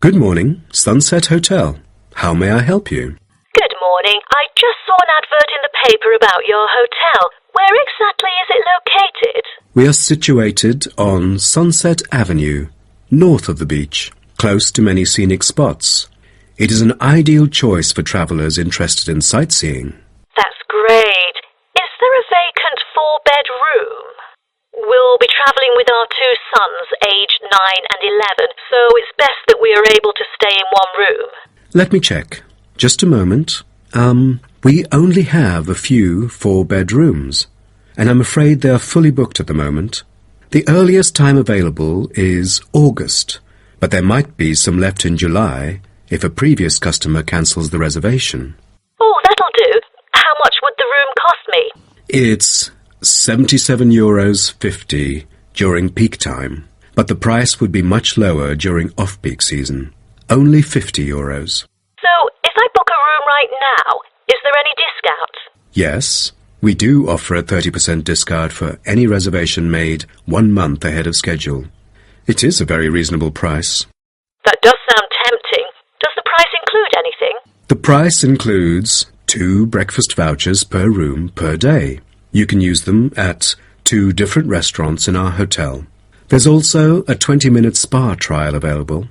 Good morning, Sunset Hotel. How may I help you? Good morning. I just saw an advert in the paper about your hotel. Where exactly is it located? We are situated on Sunset Avenue, north of the beach, close to many scenic spots. It is an ideal choice for travellers interested in sightseeing. That's great. Is there a vacant 4-bed room? We'll be travelling with our 2 sons, aged 9 and 11, so it's best that we are able to stay in one room. Let me check. Just a moment. We only have a few 4-bed rooms, and I'm afraid they are fully booked at the moment. The earliest time available is August, but there might be some left in July if a previous customer cancels the reservation. Oh, that'll do. How much would the room cost me? It's €77.50 during peak time, but the price would be much lower during off-peak season. Only €50. So, if I book a room right now, is there any discount? Yes, we do offer a 30% discount for any reservation made 1 month ahead of schedule. It is a very reasonable price. That does sound tempting. Does the price include anything? The price includes 2 breakfast vouchers per room per day. You can use them at 2 different restaurants in our hotel. There's also a 20-minute spa trial available,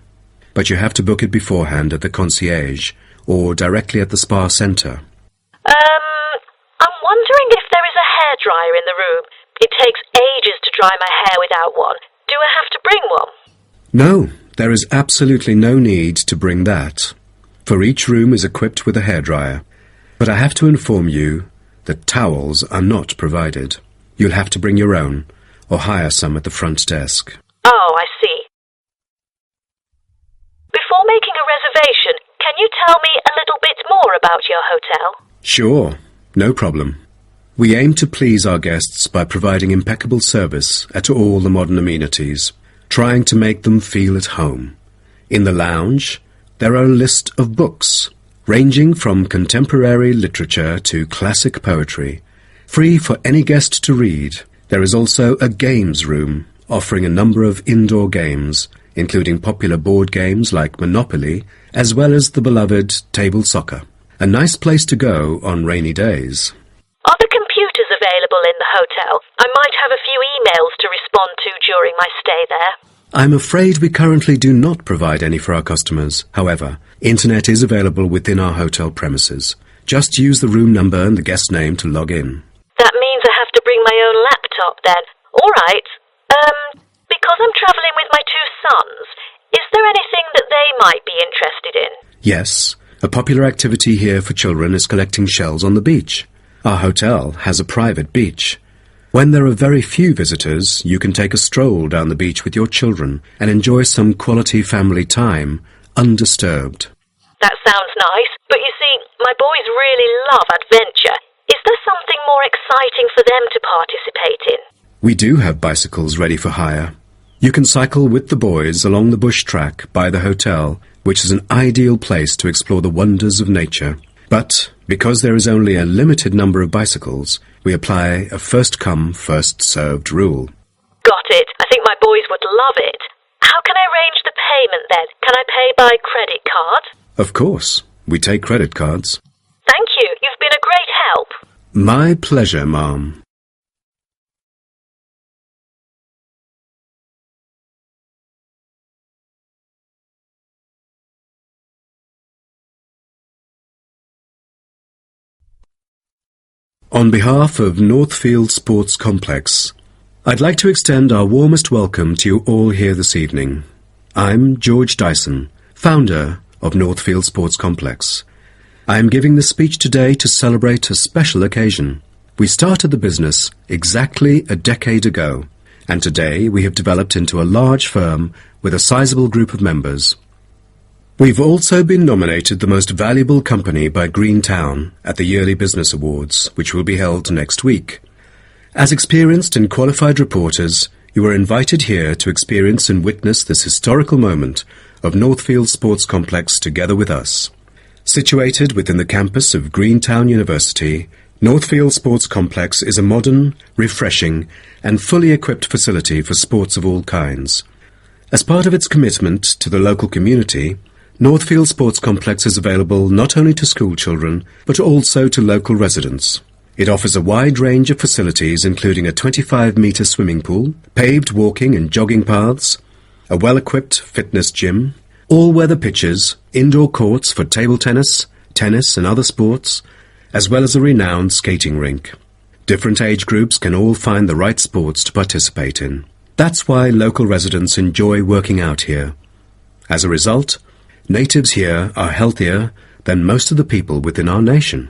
but you have to book it beforehand at the concierge or directly at the spa centre. I'm wondering if there is a hairdryer in the room. It takes ages to dry my hair without one. Do I have to bring one? No, there is absolutely no need to bring that, for each room is equipped with a hairdryer. But I have to inform you that towels are not provided. You'll have to bring your own, or hire some at the front desk. Oh, I see. Before making a reservation, can you tell me a little bit more about your hotel? Sure, no problem. We aim to please our guests by providing impeccable service at all the modern amenities, trying to make them feel at home. In the lounge, there are a list of books, ranging from contemporary literature to classic poetry, free for any guest to read. There is also a games room, offering a number of indoor games, including popular board games like Monopoly, as well as the beloved table soccer. A nice place to go on rainy days. Are the computers available in the hotel? I might have a few emails to respond to during my stay there. I'm afraid we currently do not provide any for our customers. However, internet is available within our hotel premises. Just use the room number and the guest name to log in. That means I have to bring my own laptop then. All right. Because I'm travelling with my 2 sons, is there anything that they might be interested in? Yes, a popular activity here for children is collecting shells on the beach. Our hotel has a private beach. When there are very few visitors, you can take a stroll down the beach with your children and enjoy some quality family time, undisturbed. That sounds nice, but you see, my boys really love adventure. Is there something more exciting for them to participate in? We do have bicycles ready for hire. You can cycle with the boys along the bush track by the hotel, which is an ideal place to explore the wonders of nature. But because there is only a limited number of bicycles, we apply a first-come, first-served rule. Got it. I think my boys would love it. How can I arrange the payment then? Can I pay by credit card? Of course. We take credit cards. Thank you. You've been a great help. My pleasure, Ma'am. On behalf of Northfield Sports Complex, I'd like to extend our warmest welcome to you all here this evening. I'm George Dyson, founder of Northfield Sports Complex. I am giving this speech today to celebrate a special occasion. We started the business exactly a decade ago, and today we have developed into a large firm with a sizable group of members. We've also been nominated the most valuable company by Greentown at the Yearly Business Awards, which will be held next week. As experienced and qualified reporters, you are invited here to experience and witness this historical moment of Northfield Sports Complex together with us. Situated within the campus of Greentown University, Northfield Sports Complex is a modern, refreshing, and fully equipped facility for sports of all kinds. As part of its commitment to the local community, Northfield Sports Complex is available not only to school children, but also to local residents. It offers a wide range of facilities including a 25-metre swimming pool, paved walking and jogging paths, a well-equipped fitness gym, all-weather pitches, indoor courts for table tennis, tennis and other sports, as well as a renowned skating rink. Different age groups can all find the right sports to participate in. That's why local residents enjoy working out here. As a result, natives here are healthier than most of the people within our nation.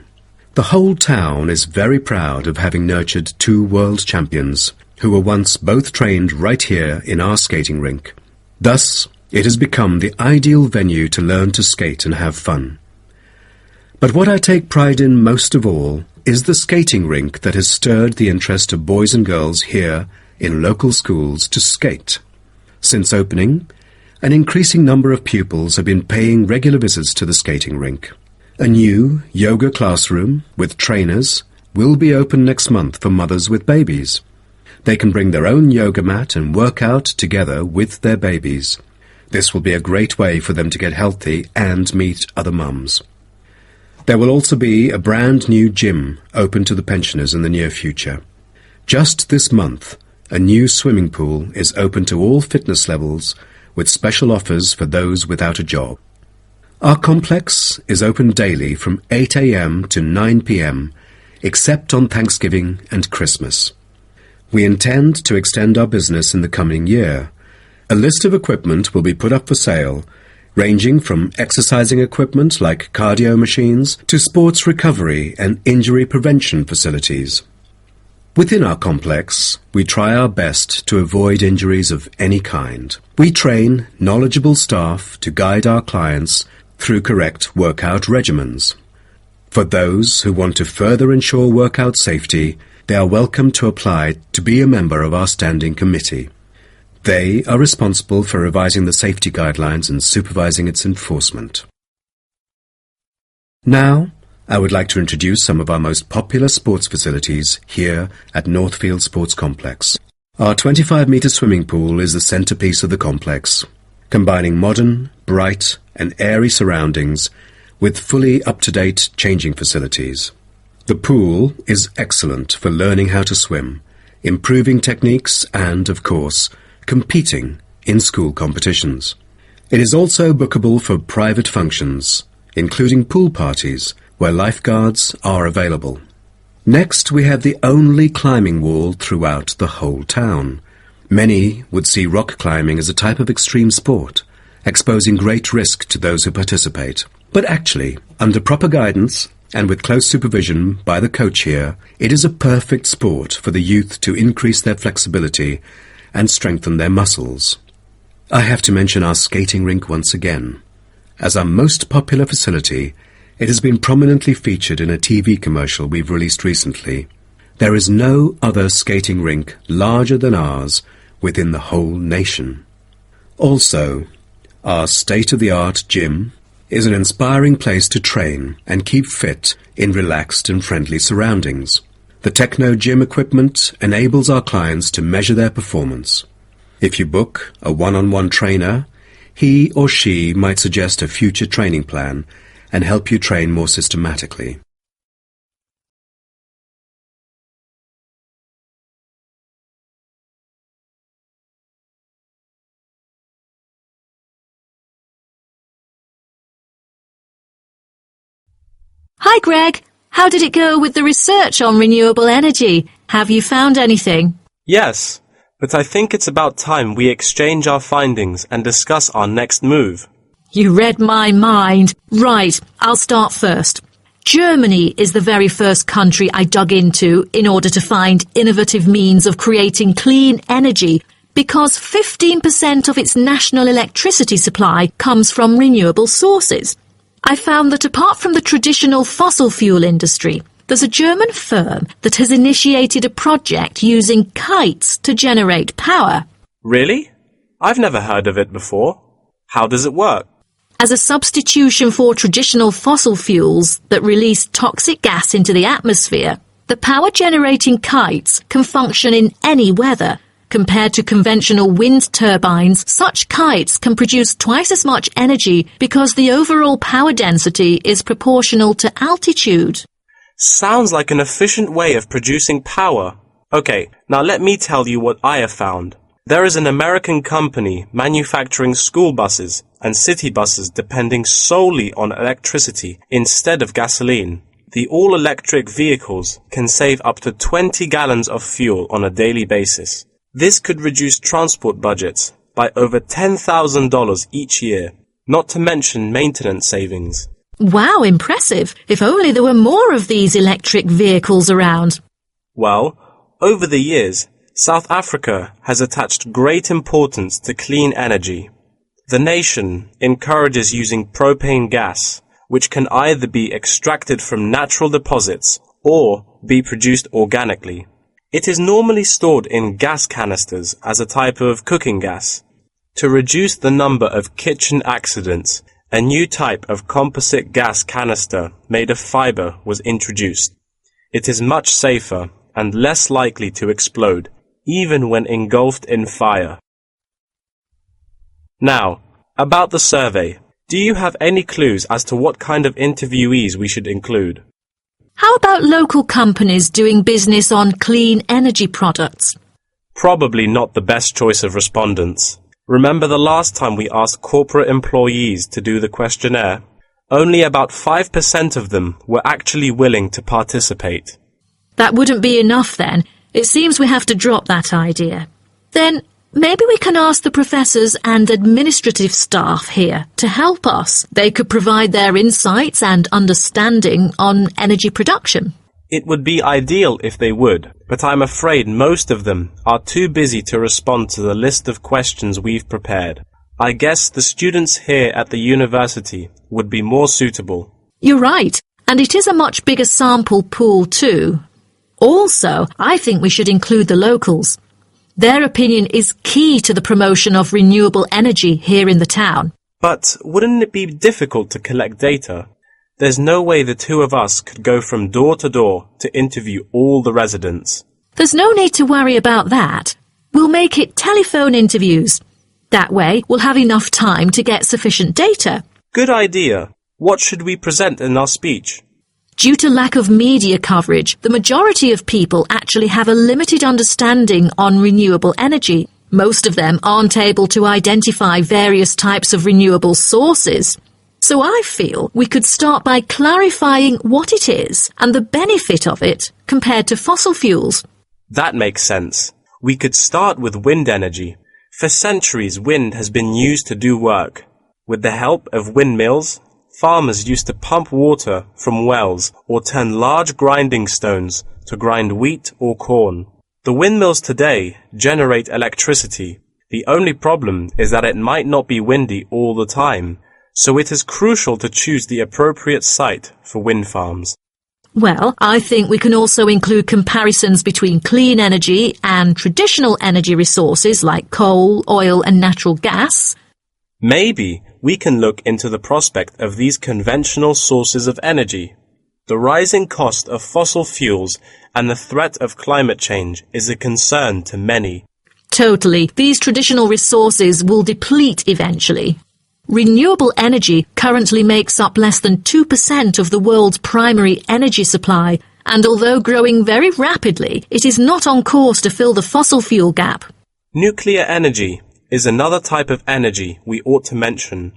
The whole town is very proud of having nurtured 2 world champions who were once both trained right here in our skating rink. Thus, it has become the ideal venue to learn to skate and have fun. But what I take pride in most of all is the skating rink that has stirred the interest of boys and girls here in local schools to skate. Since opening, an increasing number of pupils have been paying regular visits to the skating rink. A new yoga classroom with trainers will be open next month for mothers with babies. They can bring their own yoga mat and work out together with their babies. This will be a great way for them to get healthy and meet other mums. There will also be a brand new gym open to the pensioners in the near future. Just this month, a new swimming pool is open to all fitness levels with special offers for those without a job. Our complex is open daily from 8 a.m. to 9 p.m. except on Thanksgiving and Christmas. We intend to extend our business in the coming year. A list of equipment will be put up for sale, ranging from exercising equipment like cardio machines to sports recovery and injury prevention facilities. Within our complex, we try our best to avoid injuries of any kind. We train knowledgeable staff to guide our clients through correct workout regimens. For those who want to further ensure workout safety, they are welcome to apply to be a member of our standing committee. They are responsible for revising the safety guidelines and supervising its enforcement. Now, I would like to introduce some of our most popular sports facilities here at Northfield Sports Complex. Our 25-metre swimming pool is the centrepiece of the complex, combining modern, bright and airy surroundings with fully up-to-date changing facilities. The pool is excellent for learning how to swim, improving techniques and, of course, competing in school competitions. It is also bookable for private functions, including pool parties, where lifeguards are available. Next, we have the only climbing wall throughout the whole town. Many would see rock climbing as a type of extreme sport, exposing great risk to those who participate. But actually, under proper guidance and with close supervision by the coach here, it is a perfect sport for the youth to increase their flexibility and strengthen their muscles. I have to mention our skating rink once again. As our most popular facility, it has been prominently featured in a TV commercial we've released recently. There is no other skating rink larger than ours within the whole nation. Also, our state-of-the-art gym is an inspiring place to train and keep fit in relaxed and friendly surroundings. The Techno gym equipment enables our clients to measure their performance. If you book a one-on-one trainer, he or she might suggest a future training plan and help you train more systematically. Hi, Greg. How did it go with the research on renewable energy? Have you found anything? Yes, but I think it's about time we exchange our findings and discuss our next move. You read my mind. Right, I'll start first. Germany is the very first country I dug into in order to find innovative means of creating clean energy because 15% of its national electricity supply comes from renewable sources. I found that apart from the traditional fossil fuel industry, there's a German firm that has initiated a project using kites to generate power. Really? I've never heard of it before. How does it work? As a substitution for traditional fossil fuels that release toxic gas into the atmosphere, the power-generating kites can function in any weather, Compared to conventional wind turbines, such kites can produce twice as much energy because the overall power density is proportional to altitude. Sounds like an efficient way of producing power. Okay, now let me tell you what I have found. There is an American company manufacturing school buses and city buses depending solely on electricity instead of gasoline. The all-electric vehicles can save up to 20 gallons of fuel on a daily basis. This could reduce transport budgets by over $10,000 each year, not to mention maintenance savings. Wow, impressive. If only there were more of these electric vehicles around. Well, over the years, South Africa has attached great importance to clean energy. The nation encourages using propane gas, which can either be extracted from natural deposits or be produced organically. It is normally stored in gas canisters as a type of cooking gas. To reduce the number of kitchen accidents, a new type of composite gas canister made of fiber was introduced. It is much safer and less likely to explode, even when engulfed in fire. Now, about the survey. Do you have any clues as to what kind of interviewees we should include? How about local companies doing business on clean energy products? Probably not the best choice of respondents. Remember the last time we asked corporate employees to do the questionnaire? Only about 5% of them were actually willing to participate. That wouldn't be enough then. It seems we have to drop that idea. Then maybe we can ask the professors and administrative staff here to help us. They could provide their insights and understanding on energy production. It would be ideal if they would, but I'm afraid most of them are too busy to respond to the list of questions we've prepared. I guess the students here at the university would be more suitable. You're right, and it is a much bigger sample pool too. Also, I think we should include the locals. Their opinion is key to the promotion of renewable energy here in the town. But wouldn't it be difficult to collect data? There's no way the two of us could go from door to door to interview all the residents. There's no need to worry about that. We'll make it telephone interviews. That way, we'll have enough time to get sufficient data. Good idea. What should we present in our speech? Due to lack of media coverage, the majority of people actually have a limited understanding on renewable energy. Most of them aren't able to identify various types of renewable sources. So I feel we could start by clarifying what it is and the benefit of it compared to fossil fuels. That makes sense. We could start with wind energy. For centuries, wind has been used to do work. With the help of windmills, farmers used to pump water from wells or turn large grinding stones to grind wheat or corn. The windmills today generate electricity. The only problem is that it might not be windy all the time, so it is crucial to choose the appropriate site for wind farms. Well, I think we can also include comparisons between clean energy and traditional energy resources like coal, oil and natural gas. Maybe we can look into the prospect of these conventional sources of energy. The rising cost of fossil fuels and the threat of climate change is a concern to many. Totally. These traditional resources will deplete eventually. Renewable energy currently makes up less than 2% of the world's primary energy supply, and although growing very rapidly, it is not on course to fill the fossil fuel gap. Nuclear energy is another type of energy we ought to mention.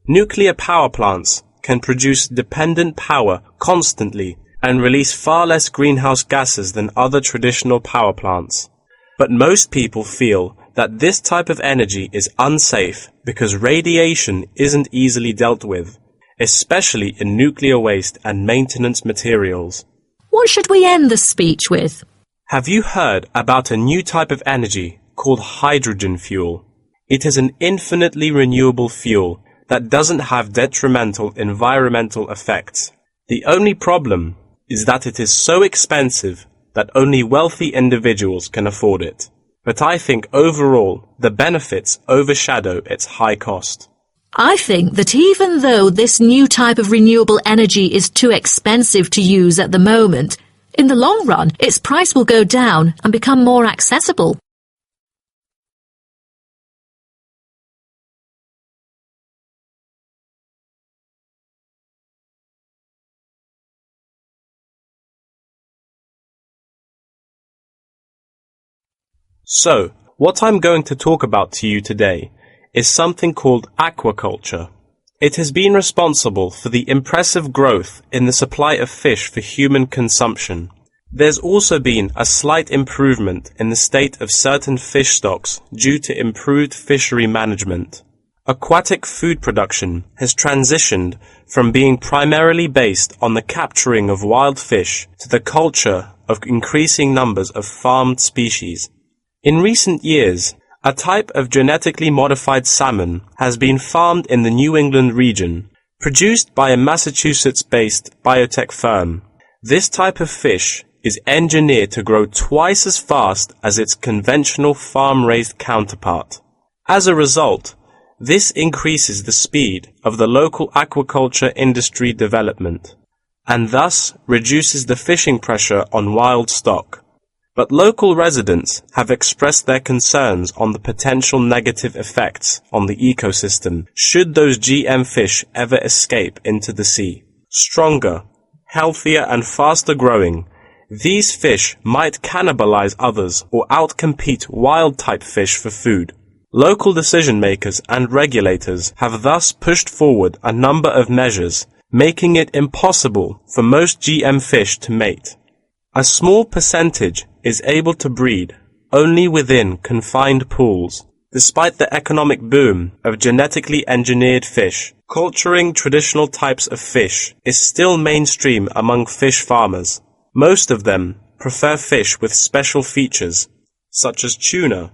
Nuclear power plants can produce dependent power constantly and release far less greenhouse gases than other traditional power plants. But most people feel that this type of energy is unsafe because radiation isn't easily dealt with, especially in nuclear waste and maintenance materials. What should we end the speech with? Have you heard about a new type of energy called hydrogen fuel? It is an infinitely renewable fuel that doesn't have detrimental environmental effects. The only problem is that it is so expensive that only wealthy individuals can afford it. But I think overall the benefits overshadow its high cost. I think that even though this new type of renewable energy is too expensive to use at the moment, in the long run its price will go down and become more accessible. So, what I'm going to talk about to you today is something called aquaculture. It has been responsible for the impressive growth in the supply of fish for human consumption. There's also been a slight improvement in the state of certain fish stocks due to improved fishery management. Aquatic food production has transitioned from being primarily based on the capturing of wild fish to the culture of increasing numbers of farmed species. In recent years, a type of genetically modified salmon has been farmed in the New England region, produced by a Massachusetts-based biotech firm. This type of fish is engineered to grow twice as fast as its conventional farm-raised counterpart. As a result, this increases the speed of the local aquaculture industry development, and thus reduces the fishing pressure on wild stock. But local residents have expressed their concerns on the potential negative effects on the ecosystem should those GM fish ever escape into the sea. Stronger, healthier and faster growing, these fish might cannibalize others or outcompete wild-type fish for food. Local decision makers and regulators have thus pushed forward a number of measures, making it impossible for most GM fish to mate. A small percentage is able to breed only within confined pools. Despite the economic boom of genetically engineered fish, culturing traditional types of fish is still mainstream among fish farmers. Most of them prefer fish with special features, such as tuna.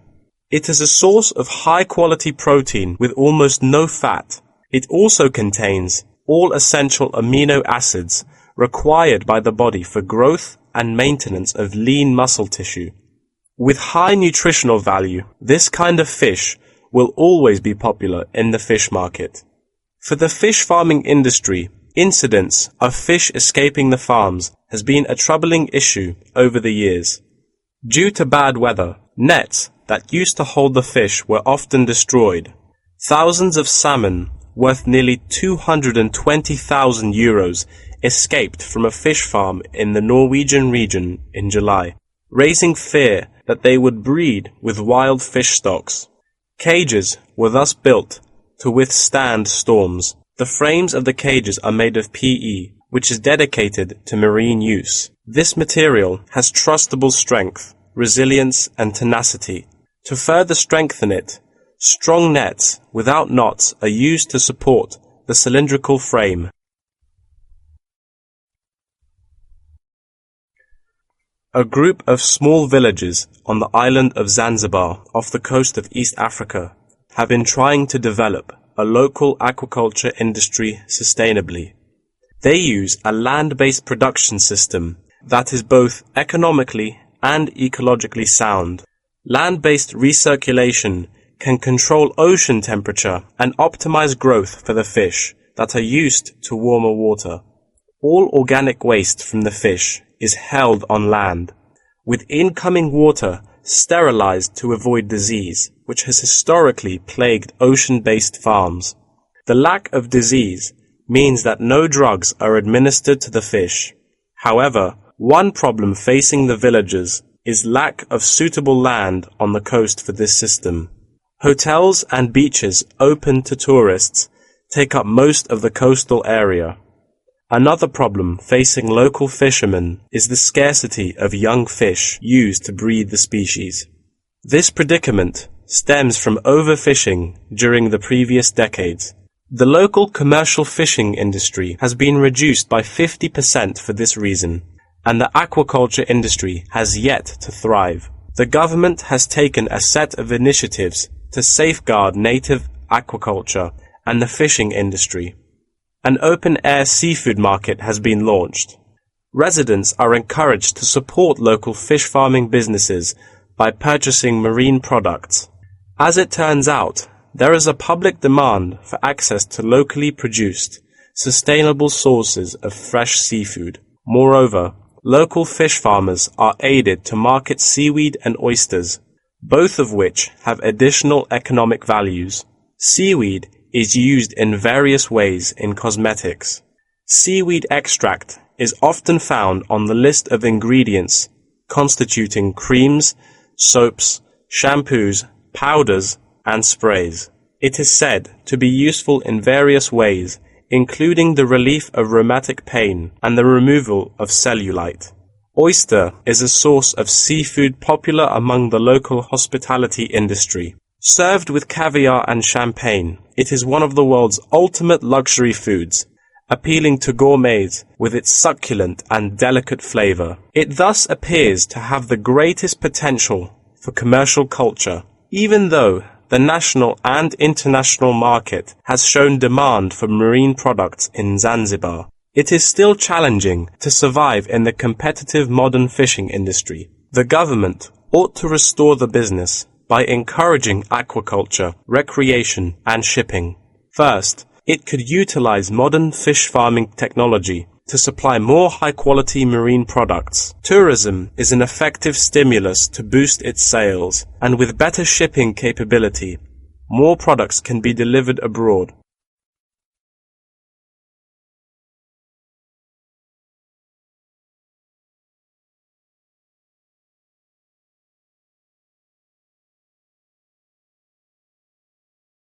It is a source of high-quality protein with almost no fat. It also contains all essential amino acids required by the body for growth and maintenance of lean muscle tissue. With high nutritional value, this kind of fish will always be popular in the fish market. For the fish farming industry, incidents of fish escaping the farms has been a troubling issue over the years. Due to bad weather, nets that used to hold the fish were often destroyed. Thousands of salmon, worth nearly 220,000 euros, escaped from a fish farm in the Norwegian region in July, raising fear that they would breed with wild fish stocks. Cages were thus built to withstand storms. The frames of the cages are made of PE, which is dedicated to marine use. This material has trustable strength, resilience, and tenacity. To further strengthen it, strong nets without knots are used to support the cylindrical frame. A group of small villages on the island of Zanzibar off the coast of East Africa have been trying to develop a local aquaculture industry sustainably. They use a land-based production system that is both economically and ecologically sound. Land-based recirculation can control ocean temperature and optimize growth for the fish that are used to warmer water. All organic waste from the fish is held on land, with incoming water sterilized to avoid disease, which has historically plagued ocean-based farms. The lack of disease means that no drugs are administered to the fish. However, one problem facing the villagers is lack of suitable land on the coast for this system. Hotels and beaches open to tourists take up most of the coastal area. Another problem facing local fishermen is the scarcity of young fish used to breed the species. This predicament stems from overfishing during the previous decades. The local commercial fishing industry has been reduced by 50% for this reason, and the aquaculture industry has yet to thrive. The government has taken a set of initiatives to safeguard native aquaculture and the fishing industry. An open-air seafood market has been launched. Residents are encouraged to support local fish farming businesses by purchasing marine products. As it turns out, there is a public demand for access to locally produced, sustainable sources of fresh seafood. Moreover, local fish farmers are aided to market seaweed and oysters, both of which have additional economic values. Seaweed is used in various ways in cosmetics. Seaweed extract is often found on the list of ingredients constituting creams, soaps, shampoos, powders, and sprays. It is said to be useful in various ways, including the relief of rheumatic pain and the removal of cellulite. Oyster is a source of seafood popular among the local hospitality industry. Served with caviar and champagne, it is one of the world's ultimate luxury foods, appealing to gourmets with its succulent and delicate flavor. It thus appears to have the greatest potential for commercial culture, even though the national and international market has shown demand for marine products in Zanzibar. It is still challenging to survive in the competitive modern fishing industry. The government ought to restore the business by encouraging aquaculture, recreation, and shipping. First, it could utilize modern fish farming technology to supply more high-quality marine products. Tourism is an effective stimulus to boost its sales, and with better shipping capability, more products can be delivered abroad.